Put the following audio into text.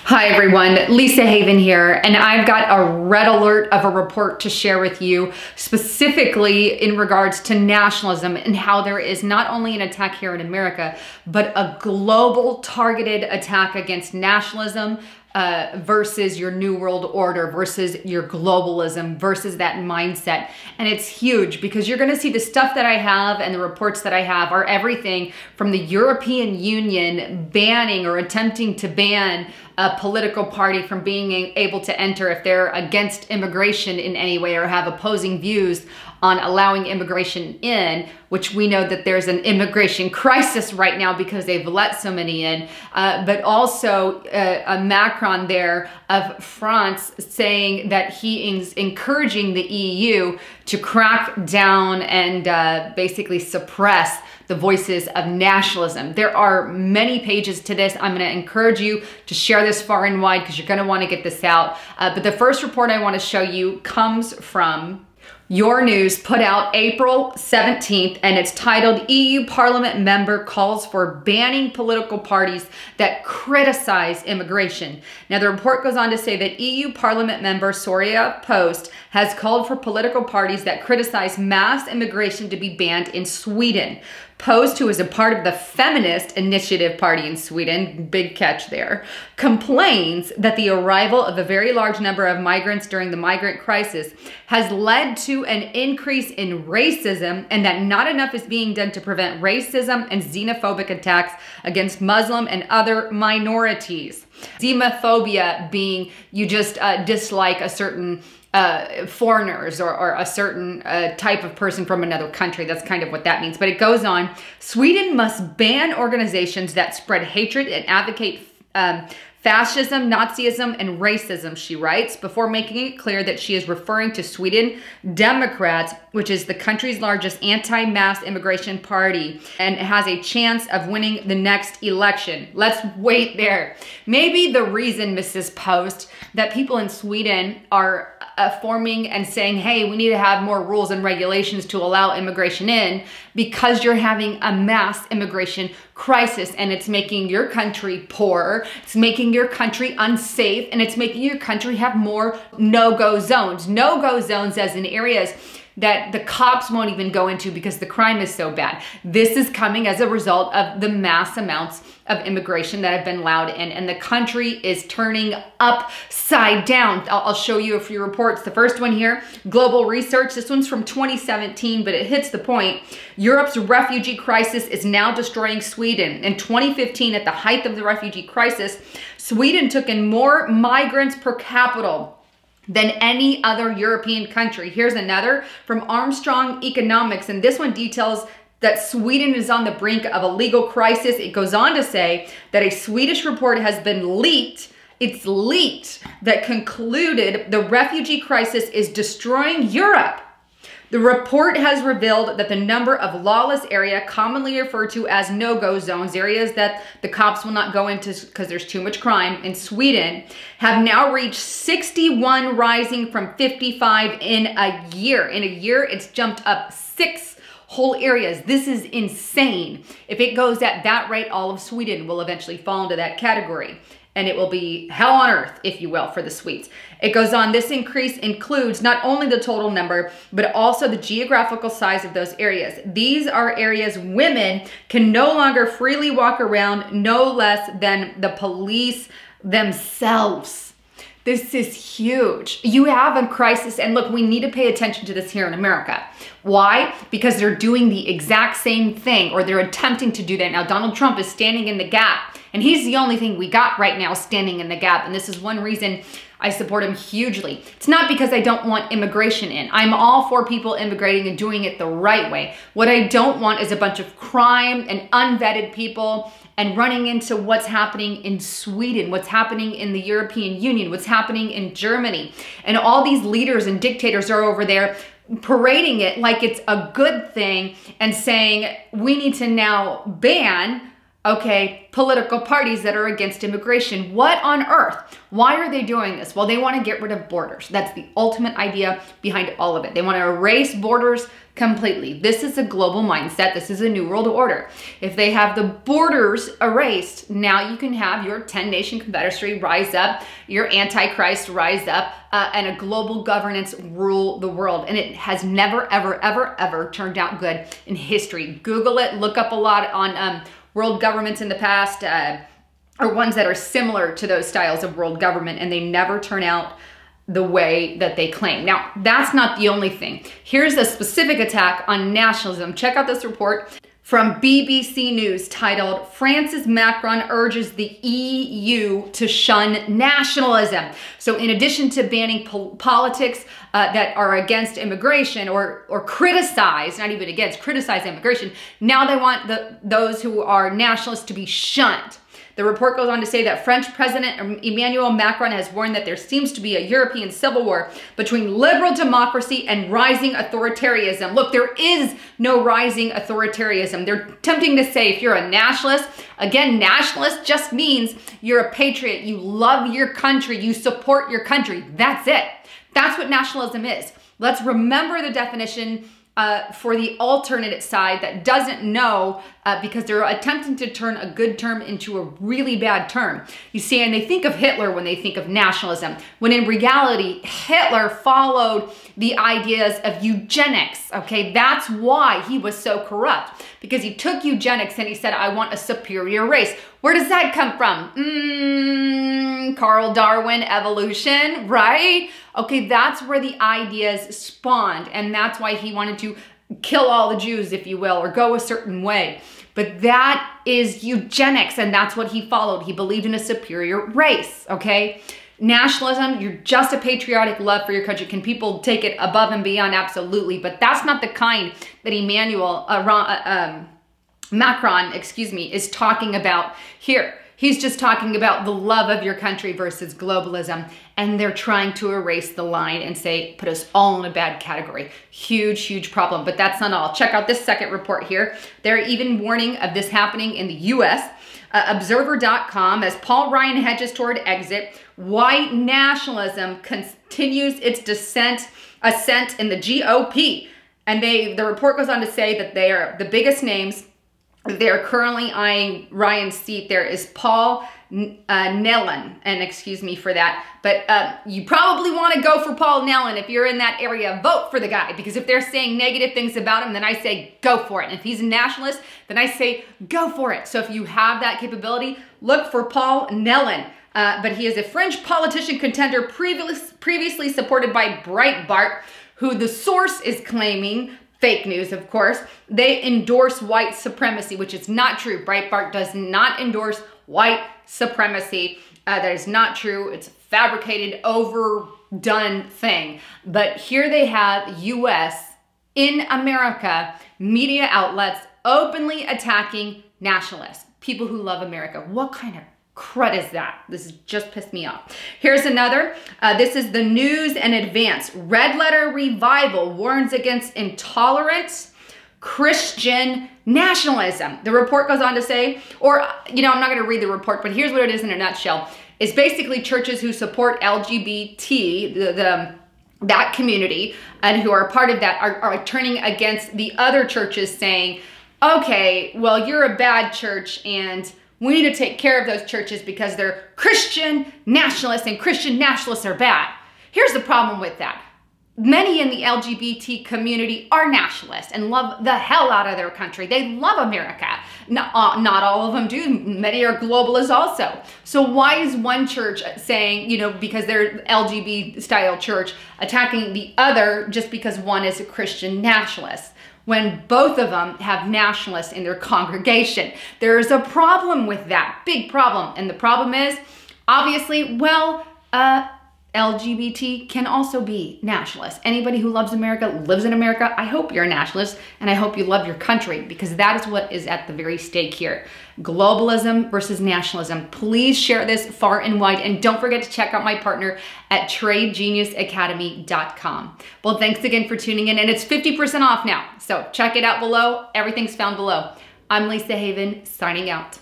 Hi everyone, Lisa Haven here, and I've got a red alert of a report to share with you specifically in regards to nationalism and how there is not only an attack here in America, but a global targeted attack against nationalism versus your New World Order, versus your globalism, versus that mindset. And it's huge because you're gonna see the stuff that I have and the reports that I have are everything from the European Union banning or attempting to ban a political party from being able to enter if they're against immigration in any way or have opposing views on allowing immigration in, which we know that there's an immigration crisis right now because they've let so many in, but also a Macron there of France saying that he is encouraging the EU to crack down and basically suppress the voices of nationalism. There are many pages to this. I'm gonna encourage you to share this far and wide because you're gonna wanna get this out. But the first report I wanna show you comes from Your News, put out April 17th, and it's titled EU Parliament Member Calls for Banning Political Parties That Criticize Immigration. Now the report goes on to say that EU Parliament member Soraya Post has called for political parties that criticize mass immigration to be banned in Sweden. Post, who is a part of the Feminist Initiative Party in Sweden, big catch there, complains that the arrival of a very large number of migrants during the migrant crisis has led to an increase in racism and that not enough is being done to prevent racism and xenophobic attacks against Muslim and other minorities. Xenophobia being you just dislike a certain foreigners or a certain type of person from another country. That's kind of what that means. But it goes on. Sweden must ban organizations that spread hatred and advocate fascism, Nazism, and racism, she writes, before making it clear that she is referring to Sweden Democrats, which is the country's largest anti-mass immigration party and has a chance of winning the next election. Let's wait there. Maybe the reason, Mrs. Post, that people in Sweden are forming and saying, hey, we need to have more rules and regulations to allow immigration in because you're having a mass immigration crisis and it's making your country poor, it's making your country unsafe, and it's making your country have more no-go zones. No-go zones as in areas that the cops won't even go into because the crime is so bad. This is coming as a result of the mass amounts of immigration that have been allowed in, and the country is turning upside down. I'll show you a few reports. The first one here, Global Research. This one's from 2017, but it hits the point. Europe's refugee crisis is now destroying Sweden. In 2015, at the height of the refugee crisis, Sweden took in more migrants per capita than any other European country. Here's another from Armstrong Economics, and this one details that Sweden is on the brink of a legal crisis. It goes on to say that a Swedish report has been leaked. It's leaked that concluded the refugee crisis is destroying Europe. The report has revealed that the number of lawless area, commonly referred to as no-go zones, areas that the cops will not go into because there's too much crime in Sweden, have now reached 61, rising from 55 in a year. In a year, it's jumped up 6 whole areas. This is insane. If it goes at that rate, all of Sweden will eventually fall into that category. And it will be hell on earth, if you will, for the Swedes. It goes on, this increase includes not only the total number, but also the geographical size of those areas. These are areas women can no longer freely walk around, no less than the police themselves. This is huge. You have a crisis, and look, we need to pay attention to this here in America. Why? Because they're doing the exact same thing, or they're attempting to do that. Now, Donald Trump is standing in the gap, and he's the only thing we got right now standing in the gap, and this is one reason I support him hugely. It's not because I don't want immigration in. I'm all for people immigrating and doing it the right way. What I don't want is a bunch of crime and unvetted people and running into what's happening in Sweden, what's happening in the European Union, what's happening in Germany. And all these leaders and dictators are over there parading it like it's a good thing and saying we need to now ban okay, political parties that are against immigration. What on earth? Why are they doing this? Well, they want to get rid of borders. That's the ultimate idea behind all of it. They want to erase borders completely. This is a global mindset. This is a new world order. If they have the borders erased, now you can have your 10-nation confederacy rise up, your antichrist rise up, and a global governance rule the world. And it has never, ever, ever, ever turned out good in history. Google it, look up a lot on world governments in the past, or ones that are similar to those styles of world government, and they never turn out the way that they claim. Now, that's not the only thing. Here's a specific attack on nationalism. Check out this report from BBC News titled, "France's Macron urges the EU to shun nationalism." So in addition to banning politics that are against immigration or criticize, not even against, criticize immigration, now they want those who are nationalists to be shunned. The report goes on to say that French President Emmanuel Macron has warned that there seems to be a European civil war between liberal democracy and rising authoritarianism. Look, there is no rising authoritarianism. They're attempting to say if you're a nationalist, again, nationalist just means you're a patriot, you love your country, you support your country. That's it. That's what nationalism is. Let's remember the definition for the alternate side that doesn't know, because they're attempting to turn a good term into a really bad term. You see, and they think of Hitler when they think of nationalism, when in reality, Hitler followed the ideas of eugenics, okay? That's why he was so corrupt, because he took eugenics and he said, I want a superior race. Where does that come from? Carl Darwin, evolution, right? Okay, that's where the ideas spawned, and that's why he wanted to kill all the Jews, if you will, or go a certain way. But that is eugenics, and that's what he followed. He believed in a superior race, okay? Nationalism, you're just a patriotic love for your country. Can people take it above and beyond? Absolutely, but that's not the kind that Macron, is talking about here. He's just talking about the love of your country versus globalism, and they're trying to erase the line and say, put us all in a bad category. Huge, huge problem, but that's not all. Check out this second report here. They're even warning of this happening in the US. Observer.com, as Paul Ryan hedges toward exit, white nationalism continues its ascent in the GOP. And the report goes on to say that they are the biggest names. They're currently eyeing Ryan's seat. There is Paul Nellen, and excuse me for that, but you probably want to go for Paul Nellen if you're in that area. Vote for the guy, because if they're saying negative things about him, then I say go for it. And if he's a nationalist, then I say go for it. So if you have that capability, look for Paul Nellen. But he is a French politician contender previously supported by Breitbart, who the source is claiming, fake news, of course, they endorse white supremacy, which is not true. Breitbart does not endorse white supremacy. That is not true. It's a fabricated, overdone thing. But here they have US in America, media outlets openly attacking nationalists, people who love America. What kind of crud is that? This has just pissed me off. Here's another. This is the News and Advance. Red Letter Revival warns against intolerant Christian nationalism. The report goes on to say, or, I'm not going to read the report, but here's what it is in a nutshell. It's basically churches who support LGBT, that community, and who are part of that are turning against the other churches, saying, okay, well, you're a bad church, and we need to take care of those churches because they're Christian nationalists, and Christian nationalists are bad. Here's the problem with that. Many in the LGBT community are nationalists and love the hell out of their country. They love America. Not all of them do. Many are globalists also. So why is one church saying, because they're LGBT style church, attacking the other just because one is a Christian nationalist, when both of them have nationalists in their congregation? There is a problem with that, big problem. And the problem is, obviously, LGBT can also be nationalists. Anybody who loves America, lives in America, I hope you're a nationalist, and I hope you love your country, because that is what is at the very stake here. Globalism versus nationalism. Please share this far and wide, and don't forget to check out my partner at TradeGeniusAcademy.com. Well, thanks again for tuning in, and it's 50% off now, so check it out below. Everything's found below. I'm Lisa Haven, signing out.